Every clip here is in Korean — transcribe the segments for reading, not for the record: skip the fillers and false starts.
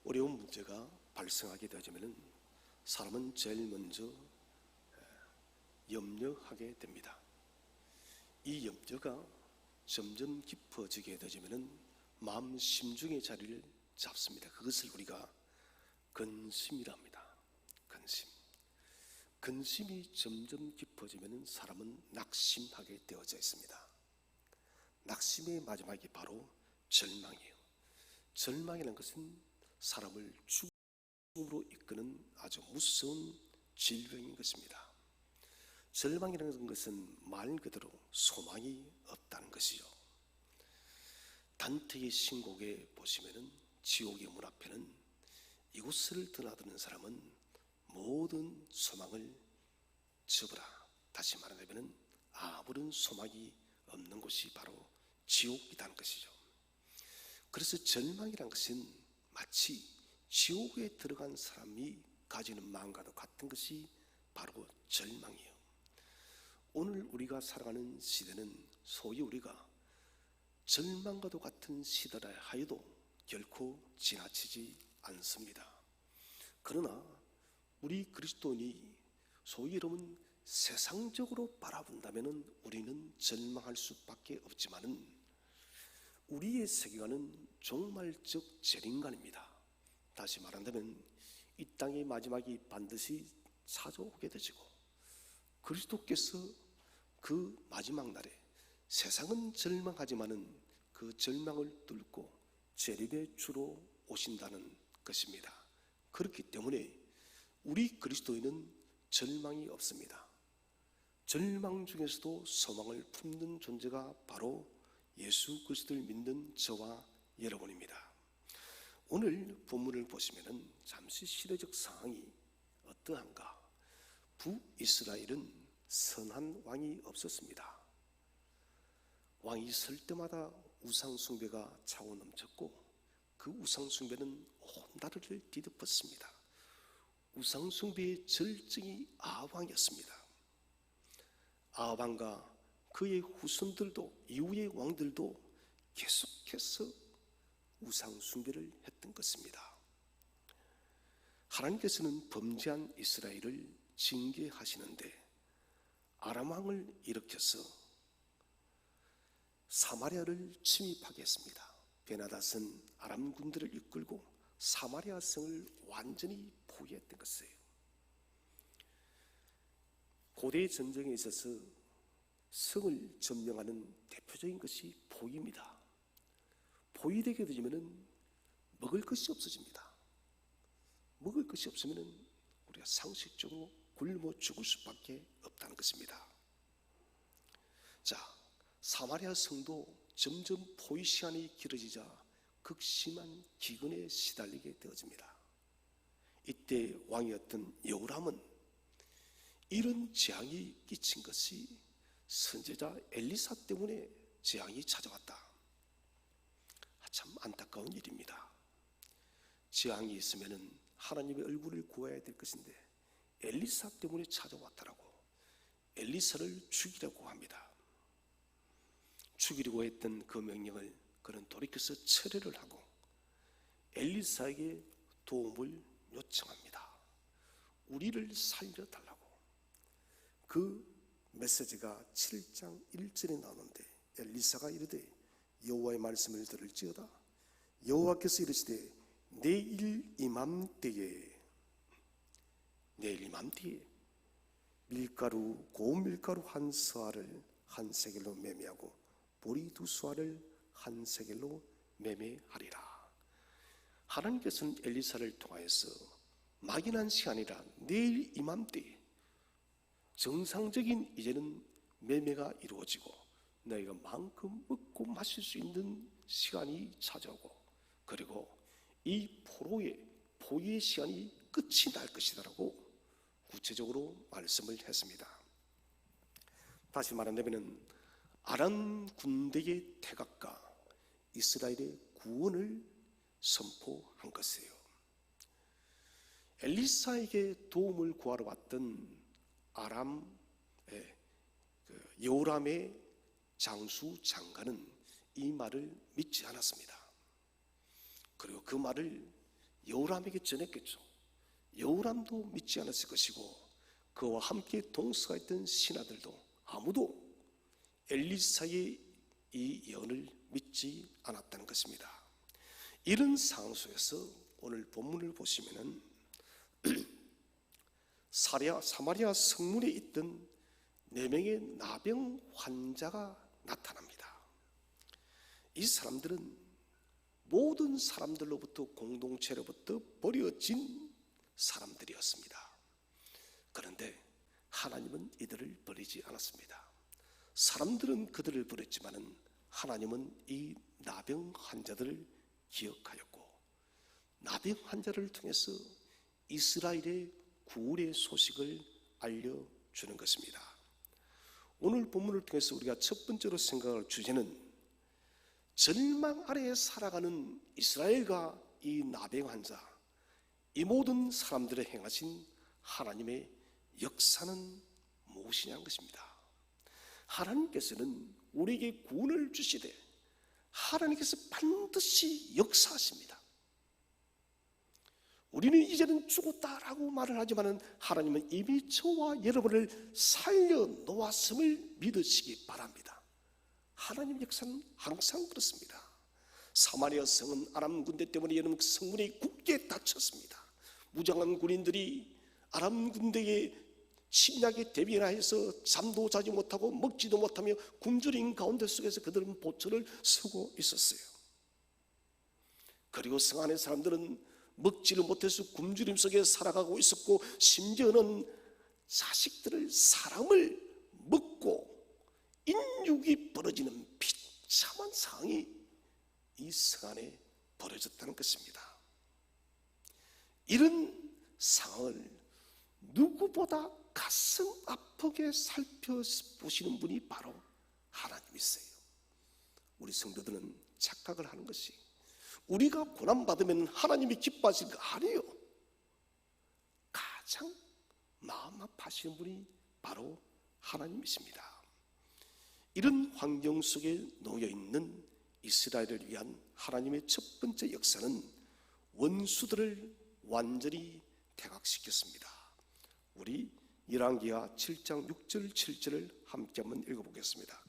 어려운 문제가 발생하게 되어지면 사람은 제일 먼저 염려하게 됩니다. 이 염려가 점점 깊어지게 되어지면 마음 심중의 자리를 잡습니다. 그것을 우리가 근심이라 합니다. 근심이 점점 깊어지면 사람은 낙심하게 되어져 있습니다. 낙심의 마지막이 바로 절망이에요. 절망이라는 것은 사람을 죽음으로 이끄는 아주 무서운 질병인 것입니다. 절망이라는 것은 말 그대로 소망이 없다는 것이요. 단테의 신곡에 보시면은 지옥의 문 앞에는 이곳을 드나드는 사람은 모든 소망을 접으라. 다시 말하자면 아무런 소망이 없는 곳이 바로 지옥이라는 것이죠. 그래서 절망이란 것은 마치 지옥에 들어간 사람이 가지는 마음과도 같은 것이 바로 절망이에요. 오늘 우리가 살아가는 시대는 소위 우리가 절망과도 같은 시대라 하여도 결코 지나치지 않습니다. 그러나 우리 그리스도인이 소위 여러분 세상적으로 바라본다면 우리는 절망할 수밖에 없지만은 우리의 세계관은 종말적 재림관입니다. 다시 말한다면 이 땅의 마지막이 반드시 찾아오게 되지고 그리스도께서 그 마지막 날에 세상은 절망하지만은 그 절망을 뚫고 재림의 주로 오신다는 것입니다. 그렇기 때문에 우리 그리스도인은 절망이 없습니다. 절망 중에서도 소망을 품는 존재가 바로 예수 그리스도를 믿는 저와 여러분입니다. 오늘 본문을 보시면은 잠시 시대적 상황이 어떠한가? 북이스라엘은 선한 왕이 없었습니다. 왕이 설 때마다 우상숭배가 차고 넘쳤고 그 우상숭배는 온 나라를 뒤덮었습니다. 우상숭배의 절정이 아합왕이었습니다. 아합왕과 그의 후손들도 이후의 왕들도 계속해서 우상숭배를 했던 것입니다. 하나님께서는 범죄한 이스라엘을 징계하시는데 아람왕을 일으켜서 사마리아를 침입하게 했습니다. 베나닷은 아람 군대를 이끌고 사마리아 성을 완전히 포위했던 것이에요. 고대 전쟁에 있어서 성을 점령하는 대표적인 것이 포위입니다. 포위되게 되면 먹을 것이 없어집니다. 먹을 것이 없으면 우리가 상식적으로 굶어 죽을 수밖에 없다는 것입니다. 자, 사마리아 성도 점점 포위 시간이 길어지자 극심한 기근에 시달리게 되어집니다. 이때 왕이었던 여호람은 이런 재앙이 끼친 것이 선지자 엘리사 때문에 재앙이 찾아왔다. 참 안타까운 일입니다. 재앙이 있으면 하나님의 얼굴을 구해야 될 것인데 엘리사 때문에 찾아왔다라고 엘리사를 죽이라고 합니다. 죽이려고 했던 그 명령을 그는 돌이켜서 철회를 하고 엘리사에게 도움을 요청합니다. 우리를 살려달라고. 그 메시지가 7장 1절에 나오는데 엘리사가 이르되 여호와의 말씀을 들을지어다. 여호와께서 이르시되 내일 이맘때에 밀가루 고운 밀가루 한 서아를 한 세겔로 매매하고 보리 두 수아를 한 세겔로 매매하리라. 하나님께서는 엘리사를 통하여서 막연한 시간이라 내일 이맘때 정상적인 이제는 매매가 이루어지고 너희가 마음껏 먹고 마실 수 있는 시간이 찾아오고 그리고 이 포위의 시간이 끝이 날 것이다라고 구체적으로 말씀을 했습니다. 다시 말하자면 아람 군대의 태각과 이스라엘의 구원을 선포한 것이에요. 엘리사에게 도움을 구하러 왔던 아람의 여호람의 장수 장관은 이 말을 믿지 않았습니다. 그리고 그 말을 여호람에게 전했겠죠. 여호람도 믿지 않았을 것이고 그와 함께 동서했던 신하들도 아무도 엘리사의 이 예언을 믿지 않았다는 것입니다. 이런 상황 속에서 오늘 본문을 보시면은 사마리아 성문에 있던 4명의 나병 환자가 나타납니다. 이 사람들은 모든 사람들로부터 공동체로부터 버려진 사람들이었습니다. 그런데 하나님은 이들을 버리지 않았습니다. 사람들은 그들을 버렸지만은 하나님은 이 나병 환자들을 기억하였고 나병 환자를 통해서 이스라엘의 구원의 소식을 알려주는 것입니다. 오늘 본문을 통해서 우리가 첫 번째로 생각할 주제는 절망 아래에 살아가는 이스라엘과 이 나병 환자, 이 모든 사람들의 행하신 하나님의 역사는 무엇이냐는 것입니다. 하나님께서는 우리에게 구원을 주시되 하나님께서 반드시 역사하십니다. 우리는 이제는 죽었다라고 말을 하지만 하나님은 이미 저와 여러분을 살려놓았음을 믿으시기 바랍니다. 하나님 역사는 항상 그렇습니다. 사마리아 성은 아람 군대 때문에 여러분 성문이 굳게 닫혔습니다. 무장한 군인들이 아람 군대에 침략에 대비하여서 잠도 자지 못하고 먹지도 못하며 굶주린 가운데 속에서 그들은 보초를 서고 있었어요. 그리고 성 안의 사람들은 먹지를 못해서 굶주림 속에 살아가고 있었고 심지어는 자식들을 사람을 먹고 인육이 벌어지는 비참한 상황이 이 성 안에 벌어졌다는 것입니다. 이런 상황을 누구보다 가슴 아프게 살펴보시는 분이 바로 하나님이세요. 우리 성도들은 착각을 하는 것이 우리가 고난받으면 하나님이 기뻐하실 거 아니에요. 가장 마음 아파하시는 분이 바로 하나님이십니다. 이런 환경 속에 놓여있는 이스라엘을 위한 하나님의 첫 번째 역사는 원수들을 완전히 퇴각시켰습니다. 우리 열왕기하 7장 6절 7절을 함께 한번 읽어보겠습니다.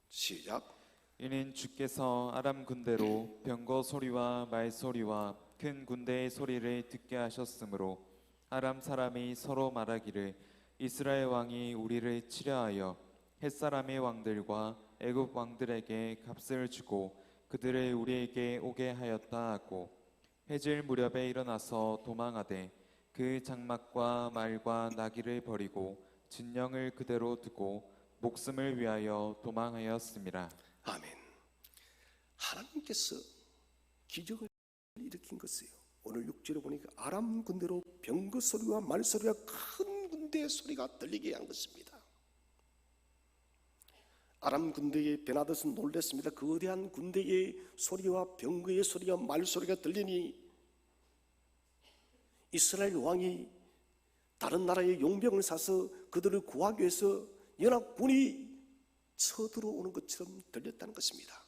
시작. 이는 주께서 아람 군대로 병거 소리와 말 소리와 큰 군대의 소리를 듣게 하셨으므로 아람 사람이 서로 말하기를 이스라엘 왕이 우리를 치려하여 햇사람의 왕들과 애굽 왕들에게 값을 주고 그들을 우리에게 오게 하였다 하고 해질 무렵에 일어나서 도망하되 그 장막과 말과 나귀를 버리고 진영을 그대로 두고 목숨을 위하여 도망하였습니다. 아멘. 하나님께서 기적을 일으킨 것이에요. 오늘 6절에 보니까 아람 군대로 병거 소리와 말 소리와 큰 군대의 소리가 들리게 한 것입니다. 아람 군대의 베나닷은 놀랐습니다. 거대한 군대의 소리와 병거의 소리와 말 소리가 들리니 이스라엘 왕이 다른 나라의 용병을 사서 그들을 구하기 위해서 연합군이 쳐들어오는 것처럼 들렸다는 것입니다.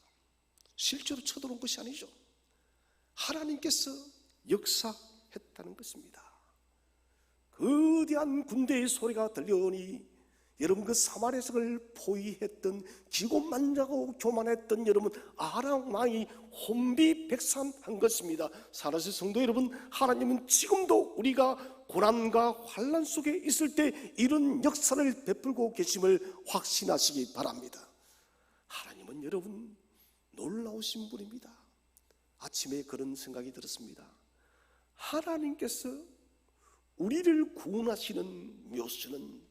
실제로 쳐들어온 것이 아니죠. 하나님께서 역사했다는 것입니다. 거대한 군대의 소리가 들려오니 여러분 그 사마리아 성을 포위했던 기고만장하고 교만했던 여러분 아람 왕이 혼비백산한 것입니다. 사랑하는 성도 여러분, 하나님은 지금도 우리가 고난과 환난 속에 있을 때 이런 역사를 베풀고 계심을 확신하시기 바랍니다. 하나님은 여러분 놀라우신 분입니다. 아침에 그런 생각이 들었습니다. 하나님께서 우리를 구원하시는 묘수는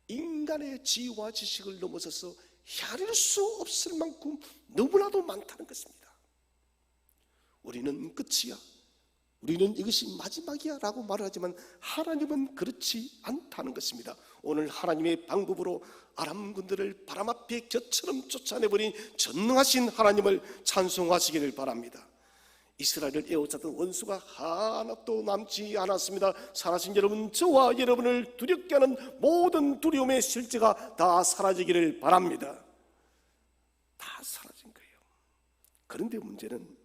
인간의 지혜와 지식을 넘어서서 헤아릴 수 없을 만큼 너무나도 많다는 것입니다. 우리는 끝이야, 우리는 이것이 마지막이야 라고 말을 하지만 하나님은 그렇지 않다는 것입니다. 오늘 하나님의 방법으로 아람 군대를 바람 앞에 겨처럼 쫓아내버린 전능하신 하나님을 찬송하시기를 바랍니다. 이스라엘을 에워쌌던 원수가 하나도 남지 않았습니다. 살아신 여러분, 저와 여러분을 두렵게 하는 모든 두려움의 실제가 다 사라지기를 바랍니다. 다 사라진 거예요. 그런데 문제는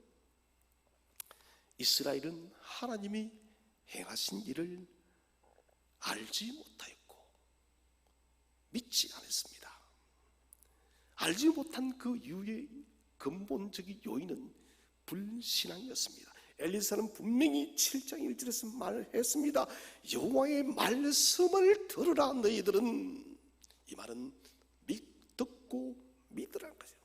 이스라엘은 하나님이 행하신 일을 알지 못하였고 믿지 않았습니다. 알지 못한 그 이유의 근본적인 요인은 불신앙이었습니다. 엘리사는 분명히 7장 1절에서 말했습니다. 여호와의 말씀을 들으라 너희들은. 이 말은 듣고 믿으라는 거죠.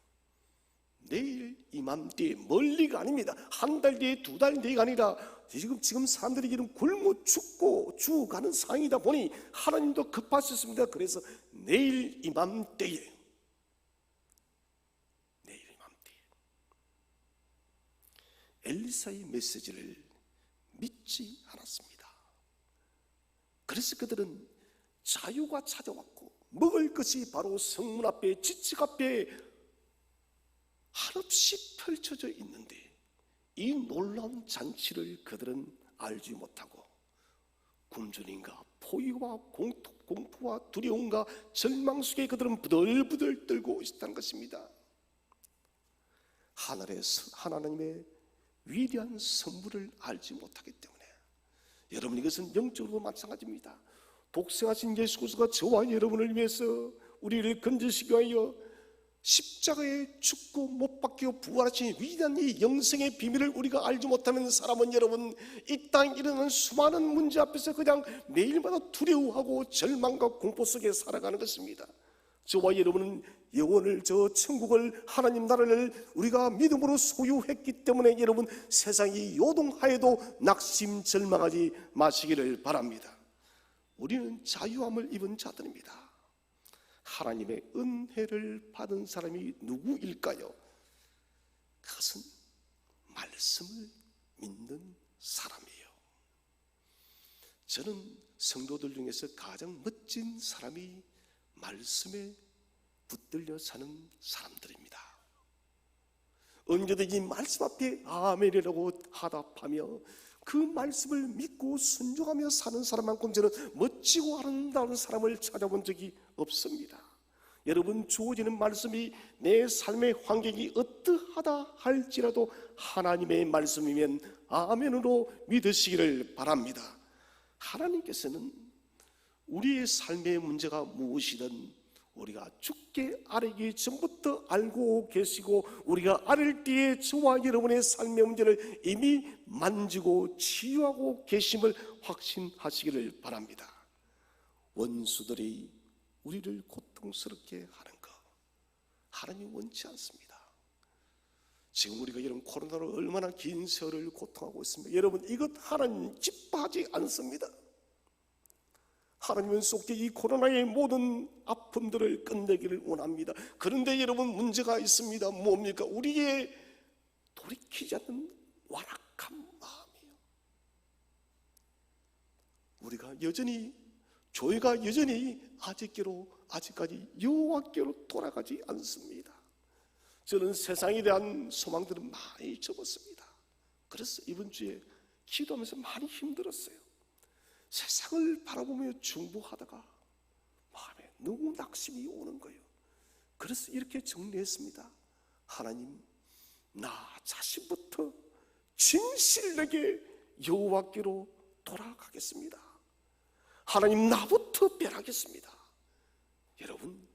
내일 이맘때 멀리가 아닙니다. 한 달 뒤에, 두 달 뒤가 아니라 지금 사람들이 지금 굶어 죽어가는 상황이다 보니 하나님도 급하셨습니다. 그래서 내일 이맘때에 엘리사의 메시지를 믿지 않았습니다. 그래서 그들은 자유가 찾아왔고 먹을 것이 바로 성문 앞에, 지칙 앞에 한없이 펼쳐져 있는데 이 놀라운 잔치를 그들은 알지 못하고 굶주림과 포위와 공포와 두려움과 절망 속에 그들은 부들부들 떨고 있다는 것입니다. 하나님의 위대한 선물을 알지 못하기 때문에, 여러분, 이것은 영적으로 마찬가지입니다. 독생하신 예수 그리스도가 저와 여러분을 위해서 우리를 건지시기 위하여 십자가에 죽고 못 박히고 부활하신 위대한 이 영생의 비밀을 우리가 알지 못하면 사람은, 여러분, 이 땅에 일어나는 수많은 문제 앞에서 그냥 매일마다 두려워하고 절망과 공포 속에 살아가는 것입니다. 저와 여러분은 영혼을, 저 천국을, 하나님 나라를 우리가 믿음으로 소유했기 때문에 여러분, 세상이 요동하여도 낙심 절망하지 마시기를 바랍니다. 우리는 자유함을 입은 자들입니다. 하나님의 은혜를 받은 사람이 누구일까요? 그것은 말씀을 믿는 사람이에요. 저는 성도들 중에서 가장 멋진 사람이 말씀에 붙들려 사는 사람들입니다. 언제든지 말씀 앞에 아멘이라고 하답하며 그 말씀을 믿고 순종하며 사는 사람만큼 저는 멋지고 아름다운 사람을 찾아본 적이 없습니다. 여러분, 주어지는 말씀이 내 삶의 환경이 어떠하다 할지라도 하나님의 말씀이면 아멘으로 믿으시기를 바랍니다. 하나님께서는 우리의 삶의 문제가 무엇이든 우리가 죽게 아뢰기 전부터 알고 계시고, 우리가 아뢰을 때에 저와 여러분의 삶의 문제를 이미 만지고 치유하고 계심을 확신하시기를 바랍니다. 원수들이 우리를 고통스럽게 하는 것, 하나님 원치 않습니다. 지금 우리가 이런 코로나로 얼마나 긴 세월을 고통하고 있습니다. 여러분, 이것 하나님 기뻐하지 않습니다. 하나님은 속히 이 코로나의 모든 아픔들을 끝내기를 원합니다. 그런데 여러분, 문제가 있습니다. 뭡니까? 우리의 돌이키지 않는 완악한 마음이에요. 우리가 여전히, 교회가 여전히 아직까지 여호와께로 돌아가지 않습니다. 저는 세상에 대한 소망들은 많이 접었습니다. 그래서 이번 주에 기도하면서 많이 힘들었어요. 세상을 바라보며 중보하다가 마음에 너무 낙심이 오는 거예요. 그래서 이렇게 정리했습니다. 하나님, 나 자신부터 진실되게 여호와께로 돌아가겠습니다. 하나님, 나부터 변하겠습니다. 여러분,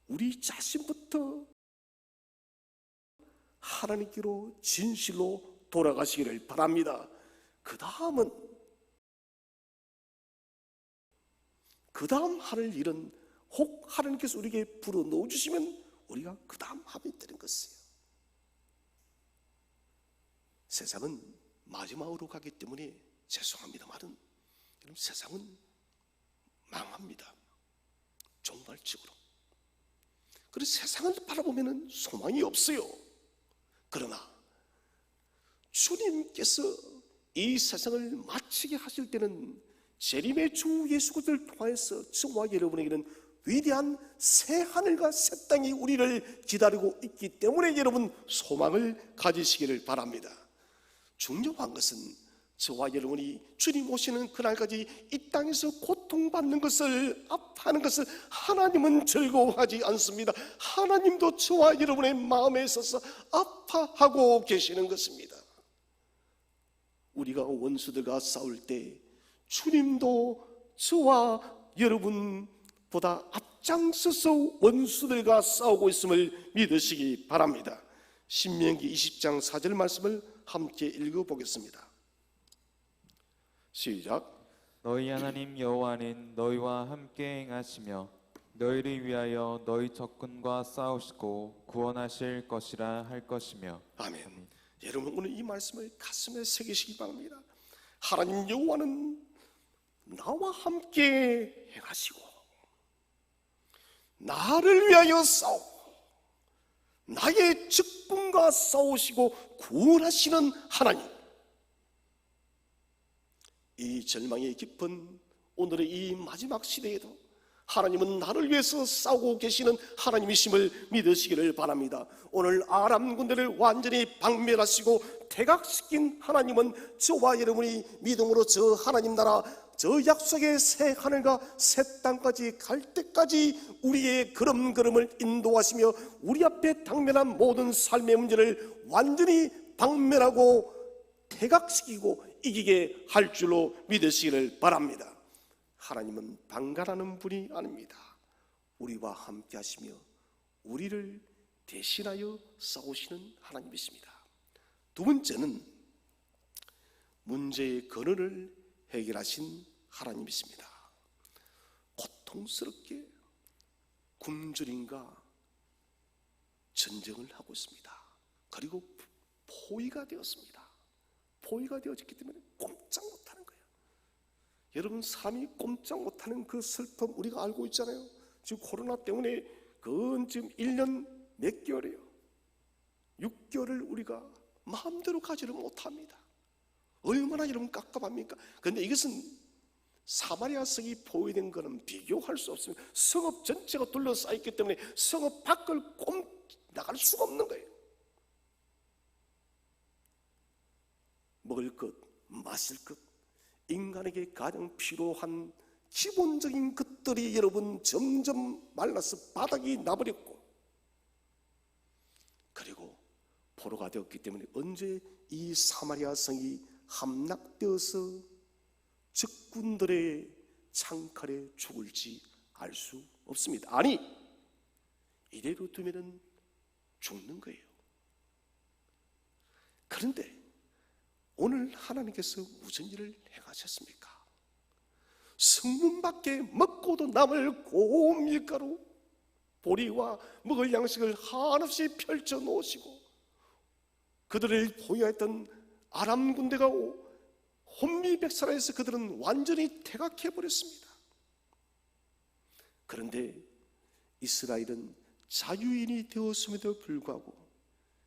우리 자신부터 하나님께로 진실로 돌아가시기를 바랍니다. 그 다음 하늘 일은 혹 하나님께서 우리에게 불어 넣어주시면 우리가 그 다음 하면 되는 것이에요. 세상은 마지막으로 가기 때문에 죄송합니다만은 세상은 망합니다. 종말적으로. 그래서 세상을 바라보면 소망이 없어요. 그러나 주님께서 이 세상을 마치게 하실 때는 재림의 주 예수 그리스도를 통해서 저와 여러분에게는 위대한 새 하늘과 새 땅이 우리를 기다리고 있기 때문에 여러분, 소망을 가지시기를 바랍니다. 중요한 것은 저와 여러분이 주님 오시는 그날까지 이 땅에서 고통받는 것을, 아파하는 것을 하나님은 즐거워하지 않습니다. 하나님도 저와 여러분의 마음에 있어서 아파하고 계시는 것입니다. 우리가 원수들과 싸울 때 주님도 저와 여러분보다 앞장서서 원수들과 싸우고 있음을 믿으시기 바랍니다. 신명기 20장 4절 말씀을 함께 읽어보겠습니다. 시작. 너희 하나님 여호와는 너희와 함께 행하시며 너희를 위하여 너희 적군과 싸우시고 구원하실 것이라 할 것이며. 아멘. 여러분, 오늘 이 말씀을 가슴에 새기시기 바랍니다. 하나님 여호와는 나와 함께 행하시고 나를 위하여 싸우고 나의 적군과 싸우시고 구원하시는 하나님. 이 절망이 깊은 오늘의 이 마지막 시대에도 하나님은 나를 위해서 싸우고 계시는 하나님이심을 믿으시기를 바랍니다. 오늘 아람 군대를 완전히 박멸하시고 퇴각시킨 하나님은 저와 여러분이 믿음으로 저 하나님 나라, 저 약속의 새 하늘과 새 땅까지 갈 때까지 우리의 걸음걸음을 인도하시며 우리 앞에 당면한 모든 삶의 문제를 완전히 박멸하고 퇴각시키고 이기게 할 줄로 믿으시기를 바랍니다. 하나님은 방관하는 분이 아닙니다. 우리와 함께 하시며 우리를 대신하여 싸우시는 하나님이십니다. 두 번째는 문제의 근원을 해결하신 하나님이십니다. 고통스럽게 굶주림과 전쟁을 하고 있습니다. 그리고 포위가 되었습니다. 포위가 되어졌기 때문에 꼼짝 못하는 거예요. 여러분, 사람이 꼼짝 못하는 그 슬픔 우리가 알고 있잖아요. 지금 코로나 때문에 그건 지금 1년 몇 개월이에요. 6개월을 우리가 마음대로 가지를 못합니다. 얼마나 여러분 깝깝합니까? 그런데 이것은 사마리아 성이 포위된 것은 비교할 수 없습니다. 성읍 전체가 둘러싸였기 때문에 성읍 밖을 나갈 수가 없는 거예요. 먹을 것, 마실 것, 인간에게 가장 필요한 기본적인 것들이 여러분 점점 말라서 바닥이 나버렸고, 그리고 포로가 되었기 때문에 언제 이 사마리아 성이 함락되어서 적군들의 창칼에 죽을지 알 수 없습니다. 아니, 이대로 두면은 죽는 거예요. 그런데 오늘 하나님께서 무슨 일을 행하셨습니까? 성문 밖에 먹고도 남을 고운 밀가루, 보리와 먹을 양식을 한없이 펼쳐 놓으시고 그들을 보유했던 아람 군대가 혼미백산에서 그들은 완전히 퇴각해버렸습니다. 그런데 이스라엘은 자유인이 되었음에도 불구하고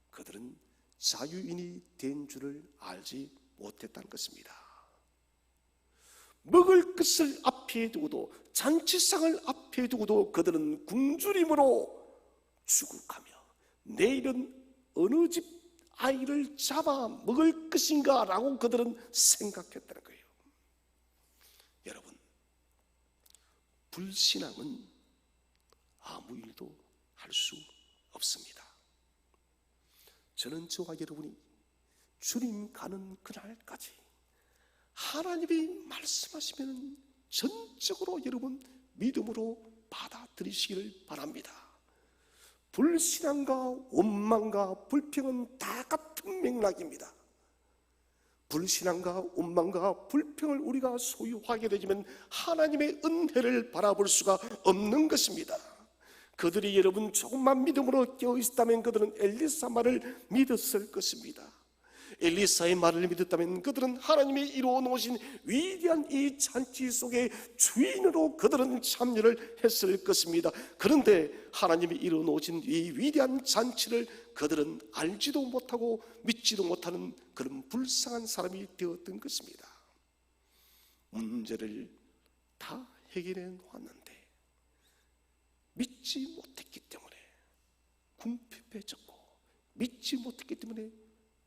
그들은 자유인이 된 줄을 알지 못했다는 것입니다. 먹을 것을 앞에 두고도, 잔치상을 앞에 두고도 그들은 굶주림으로 죽어가며 내일은 어느 집 아이를 잡아 먹을 것인가 라고 그들은 생각했다는 거예요. 여러분, 불신앙은 아무 일도 할 수 없습니다. 저는 저와 여러분이 주님 가는 그날까지 하나님이 말씀하시면 전적으로 여러분 믿음으로 받아들이시기를 바랍니다. 불신앙과 원망과 불평은 다 같은 맥락입니다. 불신앙과 원망과 불평을 우리가 소유하게 되지만 하나님의 은혜를 바라볼 수가 없는 것입니다. 그들이 여러분 조금만 믿음으로 깨어있다면 그들은 엘리사 말을 믿었을 것입니다. 엘리사의 말을 믿었다면 그들은 하나님이 이루어 놓으신 위대한 이 잔치 속에 주인으로 그들은 참여를 했을 것입니다. 그런데 하나님이 이루어 놓으신 이 위대한 잔치를 그들은 알지도 못하고 믿지도 못하는 그런 불쌍한 사람이 되었던 것입니다. 문제를 다 해결해 놓았는데 믿지 못했기 때문에 궁핍해졌고, 믿지 못했기 때문에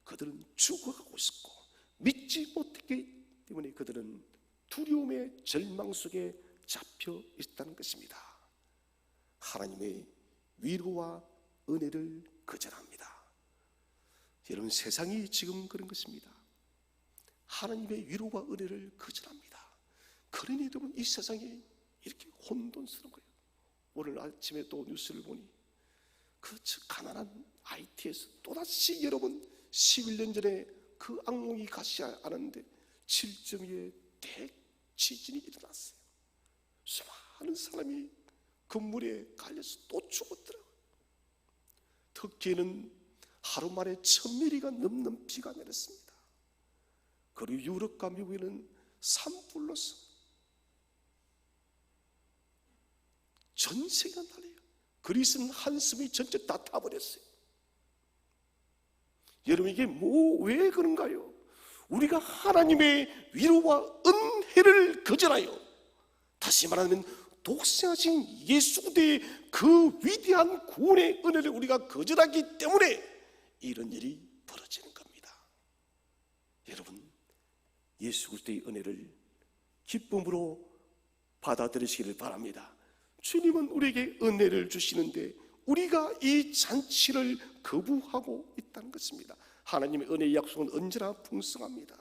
그들은 죽어가고 있었고, 믿지 못했기 때문에 그들은 두려움의 절망 속에 잡혀 있다는 것입니다. 하나님의 위로와 은혜를 거절합니다. 여러분, 세상이 지금 그런 것입니다. 하나님의 위로와 은혜를 거절합니다. 그러니 여러분, 이 세상이 이렇게 혼돈스러운 거예요. 오늘 아침에 또 뉴스를 보니 그 가난한 IT에서 또다시 여러분 11년 전에 그 악몽이 가시 않았는데 7.2의 대지진이 일어났어요. 수많은 사람이 건물에 갈려서 또 죽었더라고요. 터키에는 하루 만에 1000mm가 넘는 비가 내렸습니다. 그리고 유럽과 미국에는 산불로서 전 세계가 난리예요. 그리스는 한숨이 전체 다 타버렸어요. 여러분, 이게 왜 그런가요? 우리가 하나님의 위로와 은혜를 거절하여, 다시 말하면 독생하신 예수 그리스도의 그 위대한 구원의 은혜를 우리가 거절하기 때문에 이런 일이 벌어지는 겁니다. 여러분, 예수 그리스도의 은혜를 기쁨으로 받아들이시기를 바랍니다. 주님은 우리에게 은혜를 주시는데 우리가 이 잔치를 거부하고 있다는 것입니다. 하나님의 은혜의 약속은 언제나 풍성합니다.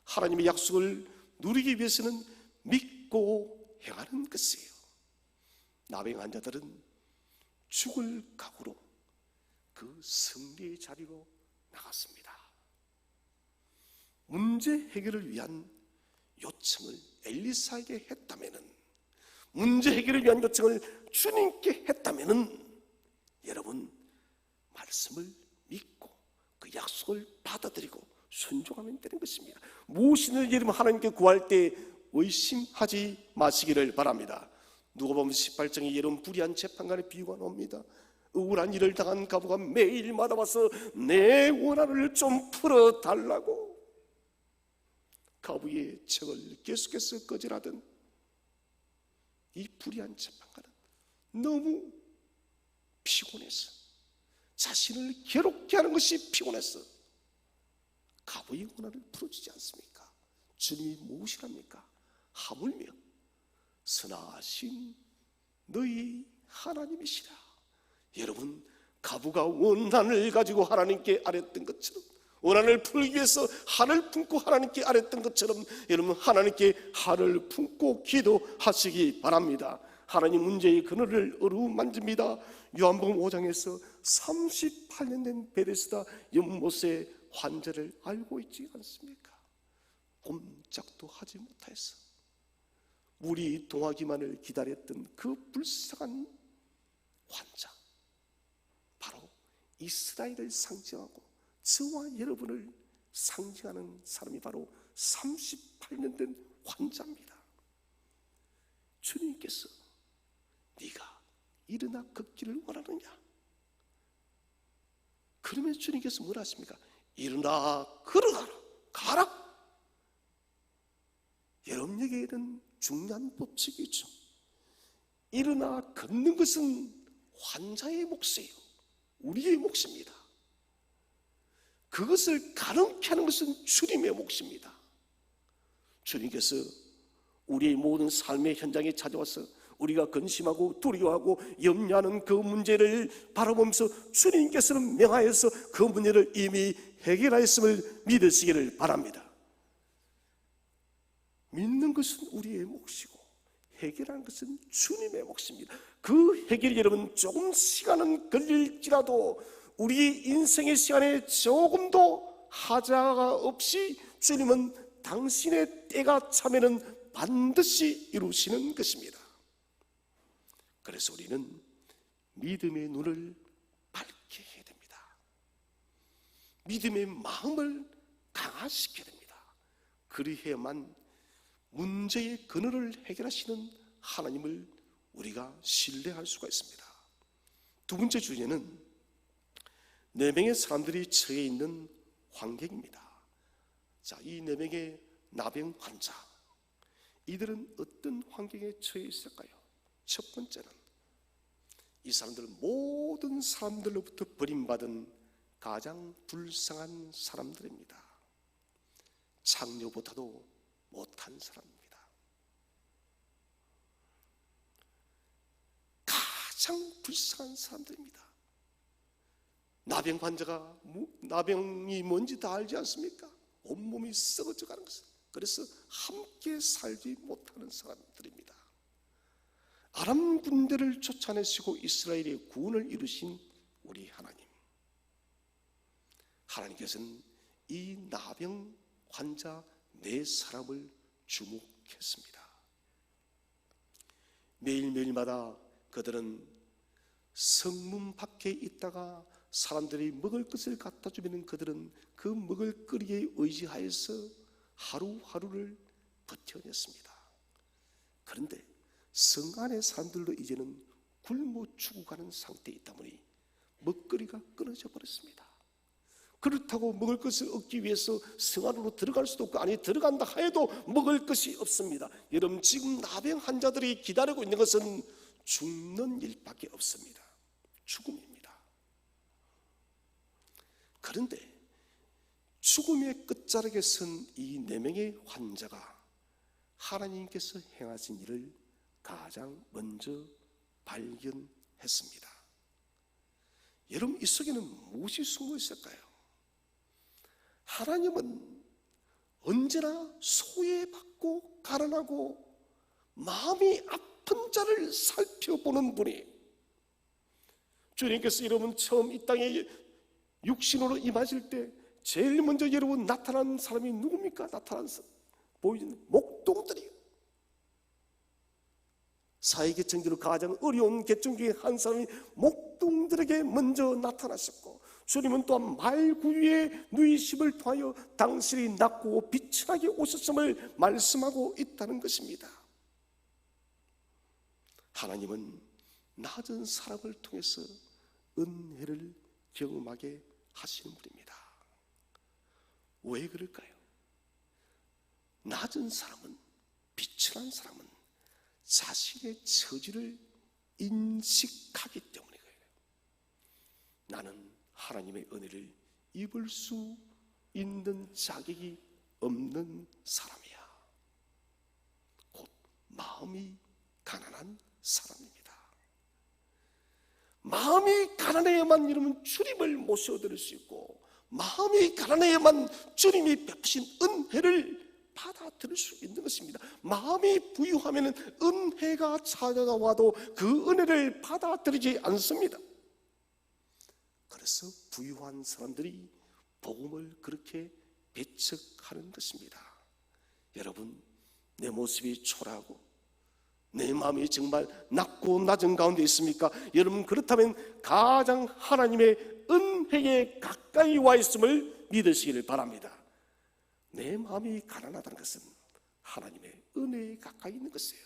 하나님의 약속을 누리기 위해서는 믿고 행하는 것이에요. 나병 환자들은 죽을 각오로 그 승리의 자리로 나갔습니다. 문제 해결을 위한 요청을 엘리사에게 했다면은, 문제 해결을 위한 요청을 주님께 했다면은, 여러분, 말씀을 믿고 그 약속을 받아들이고 순종하면 되는 것입니다. 무엇이든 여러분 하나님께 구할 때 의심하지 마시기를 바랍니다. 누가복음 18장에 여러분 불의한 재판관의 비유가 나옵니다. 억울한 일을 당한 가부가 매일마다 와서 내 원한을 좀 풀어달라고 가부의 책을 계속해서 거절하던 이 불의한 재판관은 너무 피곤해서, 자신을 괴롭게 하는 것이 피곤해서 가부의 원한을 풀어주지 않습니까? 주님이 무엇이랍니까? 하물며 선하신 너희 하나님이시라. 여러분, 가부가 원한을 가지고 하나님께 아뢰었던 것처럼, 원한을 풀기 위해서 한을 품고 하나님께 아뢰었던 것처럼 여러분 하나님께 한을 품고 기도하시기 바랍니다. 하나님 문제의 그늘을 어루만집니다. 요한복음 5장에서 38년 된 베데스다 연못의 환자를 알고 있지 않습니까? 꼼짝도 하지 못하였어. 물이 동하기만을 기다렸던 그 불쌍한 환자, 바로 이스라엘을 상징하고 저와 여러분을 상징하는 사람이 바로 38년 된 환자입니다. 주님께서 네가 일어나 걷기를 원하느냐? 그러면 주님께서 뭐라 하십니까? 일어나 걸어가라, 가라. 여러분에게는 중요한 법칙이 있죠. 일어나 걷는 것은 환자의 몫이에요. 우리의 몫입니다. 그것을 가능케 하는 것은 주님의 몫입니다. 주님께서 우리의 모든 삶의 현장에 찾아와서 우리가 근심하고 두려워하고 염려하는 그 문제를 바라보면서 주님께서는 명하여서 그 문제를 이미 해결하였음을 믿으시기를 바랍니다. 믿는 것은 우리의 몫이고 해결하는 것은 주님의 몫입니다. 그 해결이 여러분 조금 시간은 걸릴지라도 우리 인생의 시간에 조금도 하자가 없이 주님은 당신의 때가 차면은 반드시 이루시는 것입니다. 그래서 우리는 믿음의 눈을 밝게 해야 됩니다. 믿음의 마음을 강화시켜야 됩니다. 그리해야만 문제의 근원을 해결하시는 하나님을 우리가 신뢰할 수가 있습니다. 두 번째 주제는 4명의 사람들이 처해 있는 환경입니다. 자, 이 4명의 나병 환자, 이들은 어떤 환경에 처해 있을까요? 첫 번째는 이 사람들은 모든 사람들로부터 버림받은 가장 불쌍한 사람들입니다. 창녀보다도 못한 사람입니다. 가장 불쌍한 사람들입니다. 나병 환자가 나병이 뭔지 다 알지 않습니까? 온몸이 썩어져 가는 것은, 그래서 함께 살지 못하는 사람들입니다. 아람 군대를 쫓아내시고 이스라엘의 구원을 이루신 우리 하나님, 하나님께서는 이 나병 환자 4사람을 주목했습니다. 매일매일마다 그들은 성문 밖에 있다가 사람들이 먹을 것을 갖다 주면 그들은 그 먹을거리에 의지하여서 하루하루를 버텨냈습니다. 그런데 성 안의 사람들도 이제는 굶어 죽어가는 상태에 있다 보니 먹거리가 끊어져 버렸습니다. 그렇다고 먹을 것을 얻기 위해서 성 안으로 들어갈 수도 없고, 아니 들어간다 하여도 먹을 것이 없습니다. 여러분, 지금 나병 환자들이 기다리고 있는 것은 죽는 일밖에 없습니다. 죽음입니다. 그런데 죽음의 끝자락에 선 이 4명의 환자가 하나님께서 행하신 일을 가장 먼저 발견했습니다. 여러분, 이 속에는 무엇이 숨어 있을까요? 하나님은 언제나 소외받고 가난하고 마음이 아픈 자를 살펴보는 분이, 주님께서 여러분 처음 이 땅에 육신으로 임하실 때 제일 먼저 여러분 나타난 사람이 누굽니까? 나타난 사람, 보이는 목동들이요. 사회계층 중 가장 어려운 계층 중에 한 사람이 목동들에게 먼저 나타나셨고, 주님은 또한 말구유의 누이심을 통하여 당신이 낮고 비천하게 오셨음을 말씀하고 있다는 것입니다. 하나님은 낮은 사람을 통해서 은혜를 경험하게 하시는 분입니다. 왜 그럴까요? 낮은 사람은, 비천한 사람은 자신의 처지를 인식하기 때문이에요. 나는 하나님의 은혜를 입을 수 있는 자격이 없는 사람이야. 곧 마음이 가난한 사람입니다. 마음이 가난해야만 여러분 주님을 모셔드릴 수 있고, 마음이 가난해야만 주님이 베푸신 은혜를 받아들일 수 있는 것입니다. 마음이 부유하면 은혜가 찾아와도 그 은혜를 받아들이지 않습니다. 그래서 부유한 사람들이 복음을 그렇게 배척하는 것입니다. 여러분, 내 모습이 초라하고 내 마음이 정말 낮고 낮은 가운데 있습니까? 여러분, 그렇다면 가장 하나님의 은혜에 가까이 와 있음을 믿으시기를 바랍니다. 내 마음이 가난하다는 것은 하나님의 은혜에 가까이 있는 것이에요.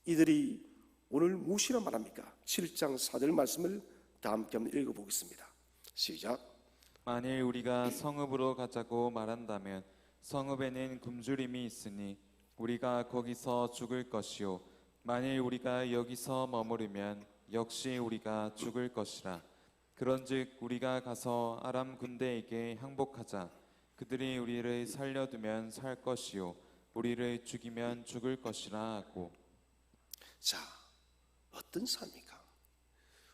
이들이 오늘 무엇이라 말합니까? 7장 4절 말씀을 다 함께 한번 읽어보겠습니다. 시작. 만일 우리가 성읍으로 가자고 말한다면 성읍에는 굶주림이 있으니 우리가 거기서 죽을 것이요, 만일 우리가 여기서 머무르면 역시 우리가 죽을 것이라. 그런즉 우리가 가서 아람 군대에게 항복하자. 그들이 우리를 살려두면 살 것이요, 우리를 죽이면 죽을 것이라 하고. 자, 어떤 삶입니까?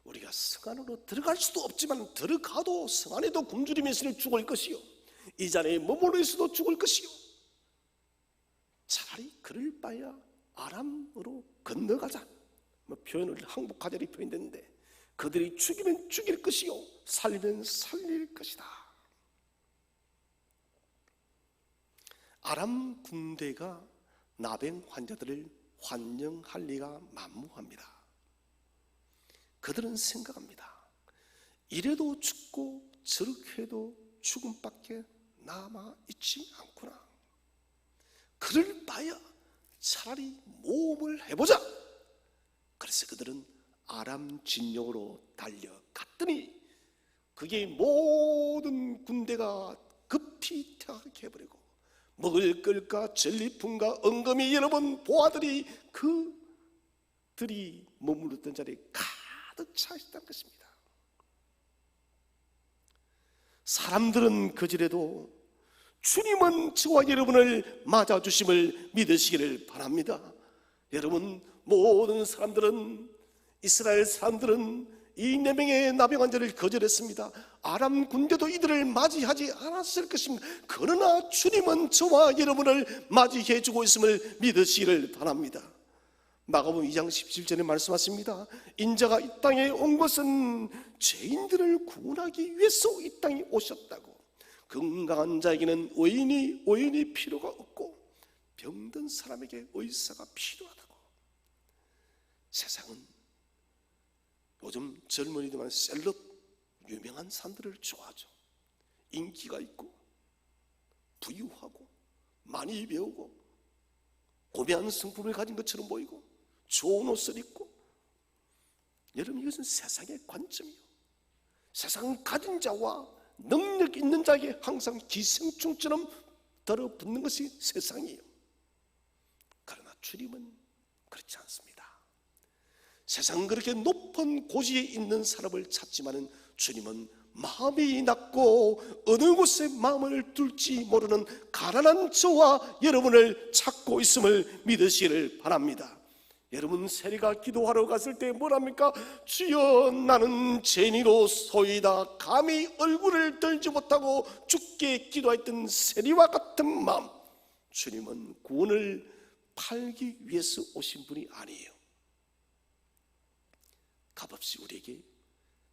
우리가 성 안으로 들어갈 수도 없지만 들어가도 성 안에도 굶주림이 있으니 죽을 것이요, 이 자리에 머물러 있어도 죽을 것이요, 차라리 그럴 바야 아람으로 건너가자. 표현을 항복하자리 표현됐는데, 그들이 죽이면 죽일 것이요 살리면 살릴 것이다. 아람 군대가 나병 환자들을 환영할 리가 만무합니다. 그들은 생각합니다. 이래도 죽고 저렇게 해도 죽음밖에 남아있지 않구나. 그럴 바야 차라리 모험을 해보자. 그래서 그들은 아람 진영으로 달려갔더니 그게 모든 군대가 급히 퇴각해 버리고 먹을 것과 전리품과 은금이 여러 번 보아들이 그들이 머무르던 자리에 가득 차 있다는 것입니다. 사람들은 그지라도 주님은 저와 여러분을 맞아주심을 믿으시기를 바랍니다. 여러분, 모든 사람들은, 이스라엘 사람들은 이 4명의 나병 환자를 거절했습니다. 아람 군대도 이들을 맞이하지 않았을 것입니다. 그러나 주님은 저와 여러분을 맞이해 주고 있음을 믿으시기를 바랍니다. 마가복음 2장 17절에 말씀하십니다. 인자가 이 땅에 온 것은 죄인들을 구원하기 위해서 이 땅에 오셨다고. 건강한 자에게는 의인이 필요가 없고 병든 사람에게 의사가 필요하다고. 세상은 요즘 젊은이들만 셀럽, 유명한 사람들을 좋아하죠. 인기가 있고 부유하고 많이 배우고 고귀한 성품을 가진 것처럼 보이고 좋은 옷을 입고. 여러분, 이것은 세상의 관점이요. 세상은 가진 자와 능력 있는 자에게 항상 기생충처럼 들어붙는 것이 세상이에요. 그러나 주님은 그렇지 않습니다. 세상은 그렇게 높은 고지에 있는 사람을 찾지만은 주님은 마음이 낮고 어느 곳에 마음을 둘지 모르는 가난한 저와 여러분을 찾고 있음을 믿으시기를 바랍니다. 여러분, 세리가 기도하러 갔을 때 뭐랍니까? 주여, 나는 죄인이로소이다. 감히 얼굴을 들지 못하고 죽게 기도했던 세리와 같은 마음. 주님은 구원을 팔기 위해서 오신 분이 아니에요. 값없이 우리에게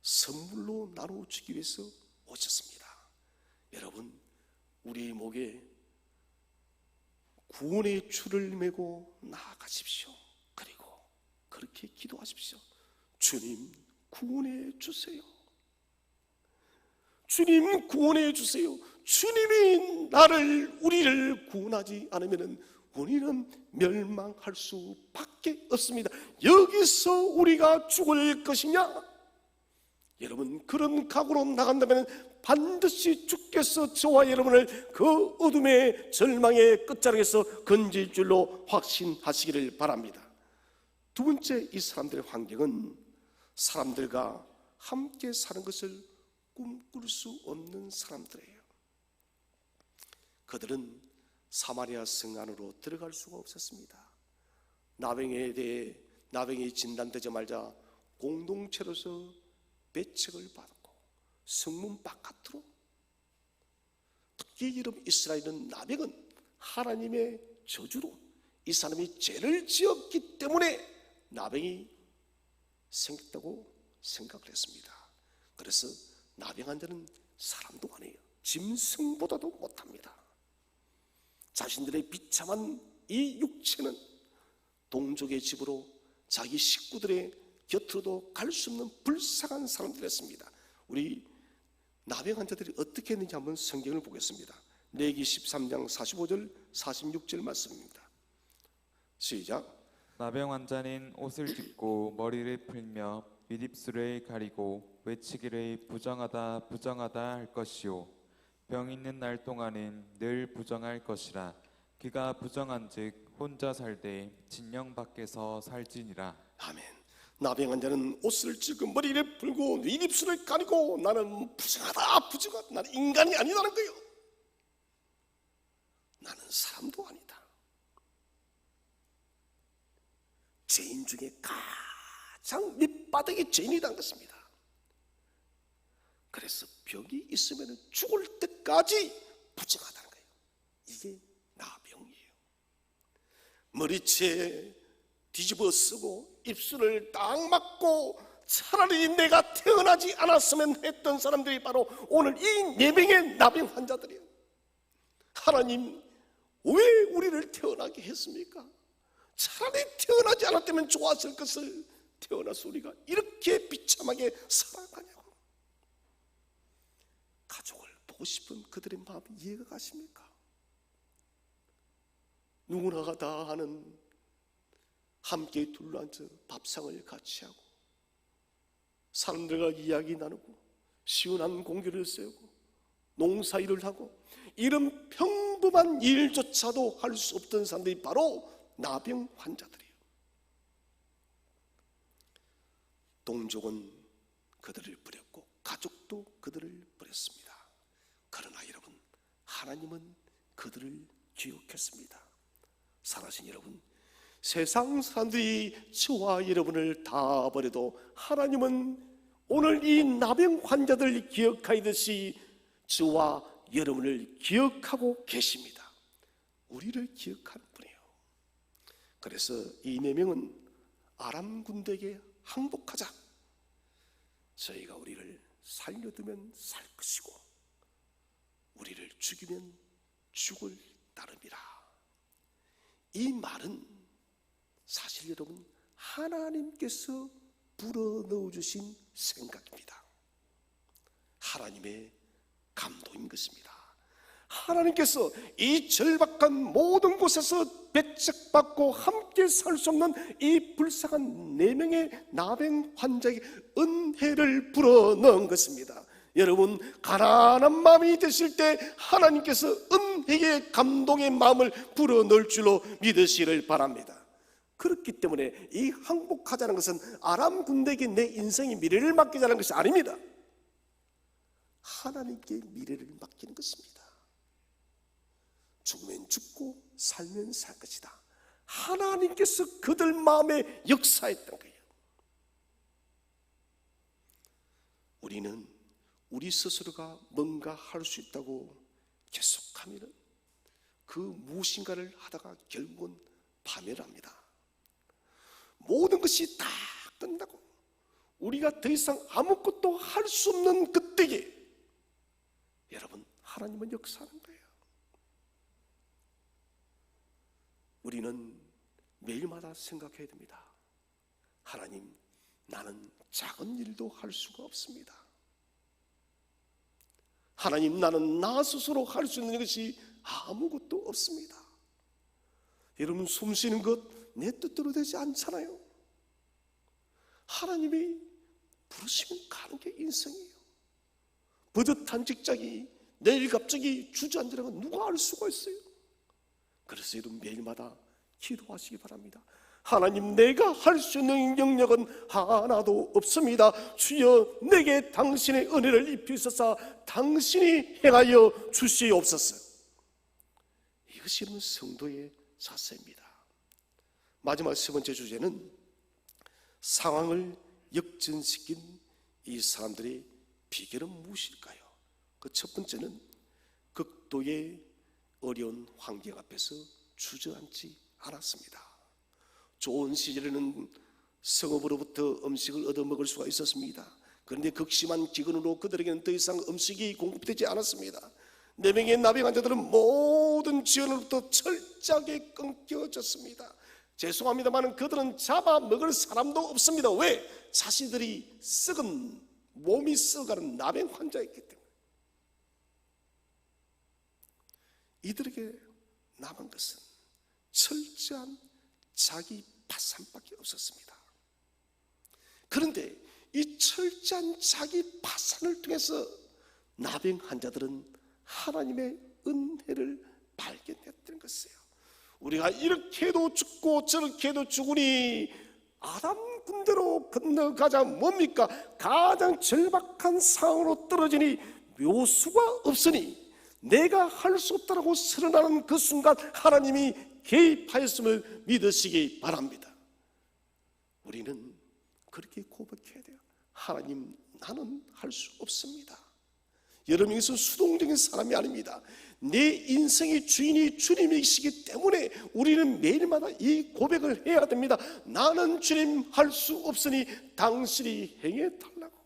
선물로 나눠주기 위해서 오셨습니다. 여러분, 우리의 목에 구원의 줄을 메고 나아가십시오. 그리고 그렇게 기도하십시오. 주님, 구원해 주세요. 주님, 구원해 주세요. 주님이 우리를 구원하지 않으면 우리는 멸망할 수밖에 없습니다. 여기서 우리가 죽을 것이냐? 여러분, 그런 각오로 나간다면 반드시 주께서 저와 여러분을 그 어둠의 절망의 끝자락에서 건질 줄로 확신하시기를 바랍니다. 두 번째, 이 사람들의 환경은 사람들과 함께 사는 것을 꿈꿀 수 없는 사람들이에요. 그들은 사마리아 성 안으로 들어갈 수가 없었습니다. 나병이 진단되자마자 공동체로서 배척을 받았고 성문 바깥으로, 특히 여러분, 이스라엘은 나병은 하나님의 저주로 이 사람이 죄를 지었기 때문에 나병이 생겼다고 생각을 했습니다. 그래서 나병 환자는 사람도 아니에요. 짐승보다도 못합니다. 자신들의 비참한 이 육체는 동족의 집으로, 자기 식구들의 곁으로도 갈 수 없는 불쌍한 사람들이었습니다. 우리 나병 환자들이 어떻게 했는지 한번 성경을 보겠습니다. 레위기 13장 45절 46절 말씀입니다. 시작. 나병 환자는 옷을 찢고 머리를 풀며 밑입술을 가리고 외치기를 부정하다 부정하다 할 것이요, 병 있는 날 동안은 늘 부정할 것이라. 그가 부정한즉 혼자 살되 진영 밖에서 살지니라. 아멘. 나병 환자는 옷을 찢고 머리를 풀고 윗입술을 가리고 나는 부정하다 부정하다, 나는 인간이 아니라는 거예요. 나는 사람도 아니다. 죄인 중에 가장 밑바닥의 죄인이라는 것입니다. 그래서 병이 있으면 죽을 때까지 부정하다는 거예요. 이게 나병이에요. 머리채 뒤집어 쓰고 입술을 딱 막고 차라리 내가 태어나지 않았으면 했던 사람들이 바로 오늘 이 4명의 나병 환자들이에요. 하나님, 왜 우리를 태어나게 했습니까? 차라리 태어나지 않았다면 좋았을 것을 태어나서 우리가 이렇게 비참하게 살아가냐고. 가족을 보고 싶은 그들의 마음이 이해가 가십니까? 누구나가 다 하는 함께 둘러앉아 밥상을 같이 하고 사람들과 이야기 나누고 시원한 공기를 쐬고 농사일을 하고 이런 평범한 일조차도 할 수 없던 사람들이 바로 나병 환자들이에요. 동족은 그들을 버렸고 가족도 그들을 버렸습니다. 그러나 여러분, 하나님은 그들을 기억했습니다. 사랑하신 여러분, 세상 사람들이 저와 여러분을 다 버려도 하나님은 오늘 이 나병 환자들 기억하듯이 저와 여러분을 기억하고 계십니다. 우리를 기억하는 분이에요. 그래서 이 내명은 아람 군대에게 항복하자. 저희가 우리를 살려두면 살 것이고 우리를 죽이면 죽을 따름이라. 이 말은 사실 여러분 하나님께서 불어넣어주신 생각입니다. 하나님의 감동인 것입니다. 하나님께서 이 절박한 모든 곳에서 배척받고 함께 살 수 없는 이 불쌍한 4명의 나병 환자에게 은혜를 불어넣은 것입니다. 여러분 가난한 마음이 되실 때 하나님께서 은혜의 감동의 마음을 불어넣을 줄로 믿으시기를 바랍니다. 그렇기 때문에 이 항복하자는 것은 아람 군대에게 내 인생의 미래를 맡기자는 것이 아닙니다. 하나님께 미래를 맡기는 것입니다. 죽으면 죽고 살면 살 것이다. 하나님께서 그들 마음에 역사했던 거예요. 우리는 우리 스스로가 뭔가 할 수 있다고 계속하면 그 무엇인가를 하다가 결국은 파멸합니다. 모든 것이 다 끝나고 우리가 더 이상 아무것도 할 수 없는 그때에 여러분 하나님은 역사하는 거예요. 우리는 매일마다 생각해야 됩니다. 하나님, 나는 작은 일도 할 수가 없습니다. 하나님, 나는 나 스스로 할 수 있는 것이 아무것도 없습니다. 여러분 숨 쉬는 것 내 뜻대로 되지 않잖아요. 하나님이 부르시면 가는 게 인생이에요. 버젓한 직장이 내일 갑자기 주저앉으라고 누가 알 수가 있어요. 그래서 여러분 매일마다 기도하시기 바랍니다. 하나님, 내가 할 수 있는 영역은 하나도 없습니다. 주여, 내게 당신의 은혜를 입히소서. 당신이 행하여 주시옵소서. 이것이 여러분 성도의 자세입니다. 마지막 3번째 주제는 상황을 역전시킨 이 사람들의 비결은 무엇일까요? 그 첫 번째는 극도의 어려운 환경 앞에서 주저앉지 않았습니다. 좋은 시절에는 성읍으로부터 음식을 얻어먹을 수가 있었습니다. 그런데 극심한 기근으로 그들에게는 더 이상 음식이 공급되지 않았습니다. 4명의 나병 환자들은 모든 지원으로부터 철저하게 끊겨졌습니다. 죄송합니다만 그들은 잡아먹을 사람도 없습니다. 왜? 자신들이 썩은 몸이 썩어가는 나병 환자였기 때문에. 이들에게 남은 것은 철저한 자기 파산밖에 없었습니다. 그런데 이 철저한 자기 파산을 통해서 나병 환자들은 하나님의 은혜를 발견했다는 것이에요. 우리가 이렇게 해도 죽고 저렇게 해도 죽으니 아람 군대로 건너가자 뭡니까? 가장 절박한 상황으로 떨어지니 묘수가 없으니 내가 할 수 없다라고 선언하는 그 순간 하나님이 개입하였음을 믿으시기 바랍니다. 우리는 그렇게 고백해야 돼요. 하나님, 나는 할 수 없습니다. 여러분께서 수동적인 사람이 아닙니다. 내 인생의 주인이 주님이시기 때문에 우리는 매일마다 이 고백을 해야 됩니다. 나는 주님 할 수 없으니 당신이 행해 달라고.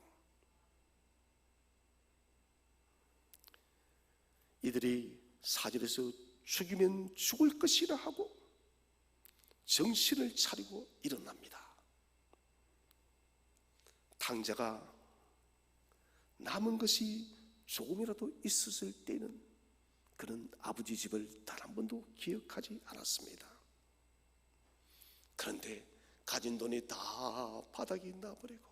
이들이 4절에서 죽이면 죽을 것이라 하고 정신을 차리고 일어납니다. 당자가 남은 것이 조금이라도 있었을 때는 그는 아버지 집을 단 한 번도 기억하지 않았습니다. 그런데 가진 돈이 다 바닥이 나버리고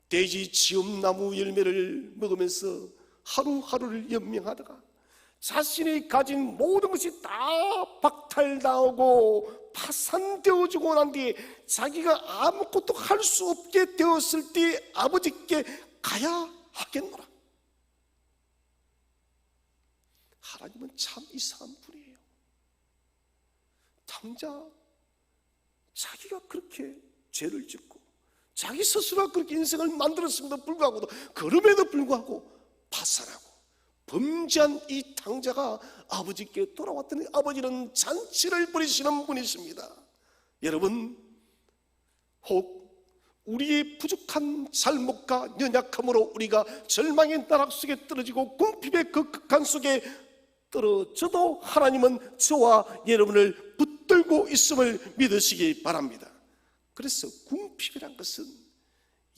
돼지 지엄나무 열매를 먹으면서 하루하루를 연명하다가 자신이 가진 모든 것이 다 박탈당하고 파산되어지고 난 뒤에 자기가 아무것도 할 수 없게 되었을 때 아버지께 가야 하겠노라. 하나님은 참 이상한 분이에요. 당장 자기가 그렇게 죄를 짓고 자기 스스로가 그렇게 인생을 만들었음에도 불구하고도, 그럼에도 불구하고 파산하고 범죄한 이 탕자가 아버지께 돌아왔더니 아버지는 잔치를 벌이시는 분이십니다. 여러분, 혹 우리의 부족한 잘못과 연약함으로 우리가 절망의 나락 속에 떨어지고 궁핍의 그 극한 속에 떨어져도 하나님은 저와 여러분을 붙들고 있음을 믿으시기 바랍니다. 그래서 궁핍이란 것은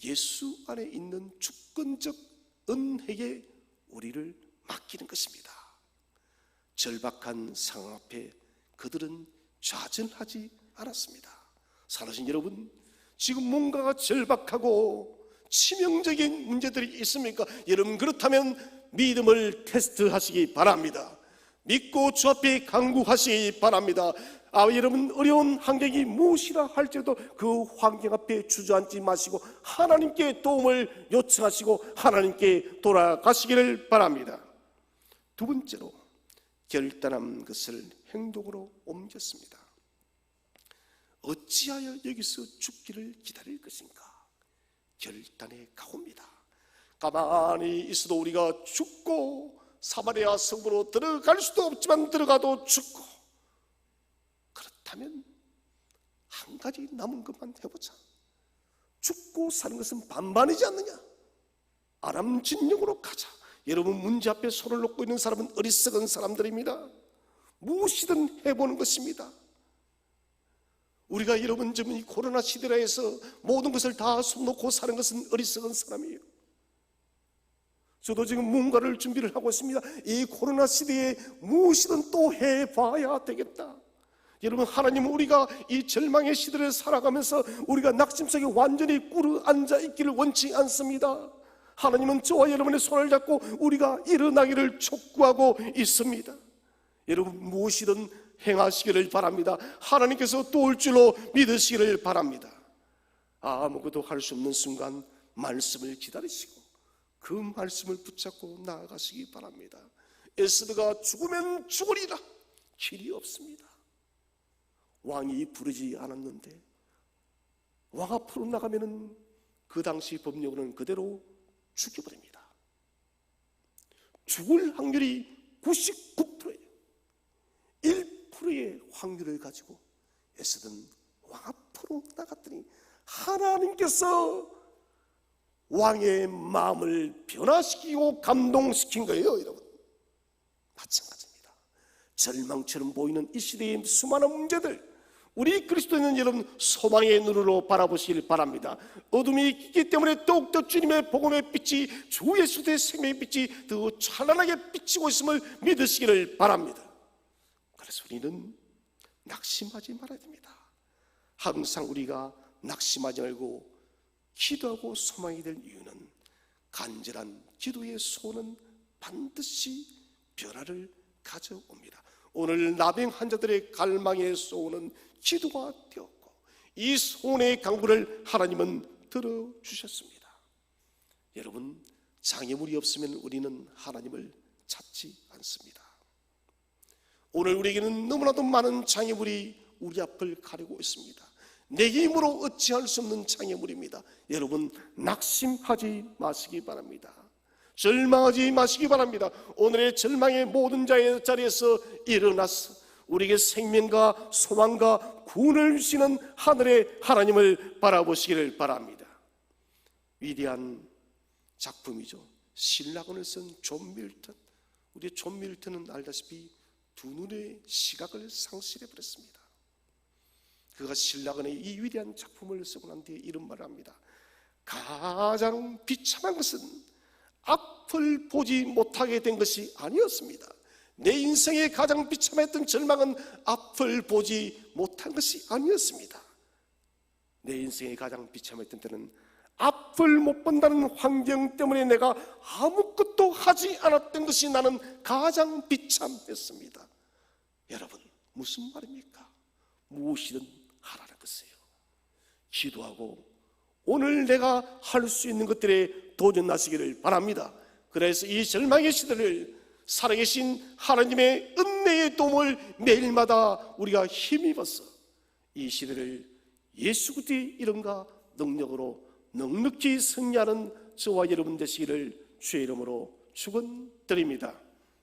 예수 안에 있는 주권적 은혜에 우리를 맡기는 것입니다. 절박한 상황 앞에 그들은 좌절하지 않았습니다. 사랑하신 여러분, 지금 뭔가가 절박하고 치명적인 문제들이 있습니까? 여러분, 그렇다면 믿음을 테스트하시기 바랍니다. 믿고 주 앞에 간구하시기 바랍니다. 여러분, 어려운 환경이 무엇이라 할지라도 그 환경 앞에 주저앉지 마시고 하나님께 도움을 요청하시고 하나님께 돌아가시기를 바랍니다. 두 번째로, 결단한 것을 행동으로 옮겼습니다. 어찌하여 여기서 죽기를 기다릴 것인가? 결단의 각오입니다. 가만히 있어도 우리가 죽고 사마리아 성으로 들어갈 수도 없지만 들어가도 죽고, 그렇다면 한 가지 남은 것만 해보자. 죽고 사는 것은 반반이지 않느냐? 아람 진영으로 가자. 여러분, 문제 앞에 손을 놓고 있는 사람은 어리석은 사람들입니다. 무엇이든 해보는 것입니다. 우리가 여러분 지금 이 코로나 시대라해서 모든 것을 다 손놓고 사는 것은 어리석은 사람이에요. 저도 지금 뭔가를 준비를 하고 있습니다. 이 코로나 시대에 무엇이든 또 해봐야 되겠다. 여러분, 하나님은 우리가 이 절망의 시대를 살아가면서 우리가 낙심 속에 완전히 꿇어 앉아 있기를 원치 않습니다. 하나님은 저와 여러분의 손을 잡고 우리가 일어나기를 촉구하고 있습니다. 여러분, 무엇이든 행하시기를 바랍니다. 하나님께서 도울 줄로 믿으시기를 바랍니다. 아무것도 할 수 없는 순간 말씀을 기다리시고 그 말씀을 붙잡고 나아가시기 바랍니다. 에스더가 죽으면 죽으리라, 길이 없습니다. 왕이 부르지 않았는데 왕 앞으로 나가면은 그 당시 법령으로는 그대로 죽여버립니다. 죽을 확률이 99%예요. 1%의 확률을 가지고 에스더는 왕 앞으로 나갔더니 하나님께서 왕의 마음을 변화시키고 감동시킨 거예요. 여러분, 마찬가지입니다. 절망처럼 보이는 이 시대의 수많은 문제들, 우리 그리스도인은 여러분 소망의 눈으로 바라보시길 바랍니다. 어둠이 있기 때문에 더욱더 주님의 복음의 빛이, 주 예수의 생명의 빛이 더 찬란하게 비치고 있음을 믿으시기를 바랍니다. 그래서 우리는 낙심하지 말아야 됩니다. 항상 우리가 낙심하지 말고 기도하고 소망이 될 이유는, 간절한 기도의 소원은 반드시 변화를 가져옵니다. 오늘 나병 환자들의 갈망의 소원은 기도가 되었고, 이 소원의 간구를 하나님은 들어주셨습니다. 여러분, 장애물이 없으면 우리는 하나님을 찾지 않습니다. 오늘 우리에게는 너무나도 많은 장애물이 우리 앞을 가리고 있습니다. 내 힘으로 어찌할 수 없는 장애물입니다. 여러분, 낙심하지 마시기 바랍니다. 절망하지 마시기 바랍니다. 오늘의 절망의 모든 자리에서 일어나서 우리에게 생명과 소망과 구원을 주시는 하늘의 하나님을 바라보시기를 바랍니다. 위대한 작품이죠. 신라곤을 쓴 존 밀턴. 우리 존 밀턴은 알다시피 두 눈의 시각을 상실해버렸습니다. 그가 신라곤의 이 위대한 작품을 쓰고 난 뒤에 이런 말을 합니다. 가장 비참한 것은 앞을 보지 못하게 된 것이 아니었습니다. 내 인생에 가장 비참했던 절망은 앞을 보지 못한 것이 아니었습니다. 내 인생에 가장 비참했던 때는 앞을 못 본다는 환경 때문에 내가 아무것도 하지 않았던 것이 나는 가장 비참했습니다. 여러분, 무슨 말입니까? 무엇이든 하라는 것이에요. 기도하고 오늘 내가 할 수 있는 것들에 도전하시기를 바랍니다. 그래서 이 절망의 시대를 살아계신 하나님의 은혜의 도움을 매일마다 우리가 힘입어서 이 시대를 예수 그리스도의 이름과 능력으로 넉넉히 승리하는 저와 여러분 되시기를 주의 이름으로 축원드립니다.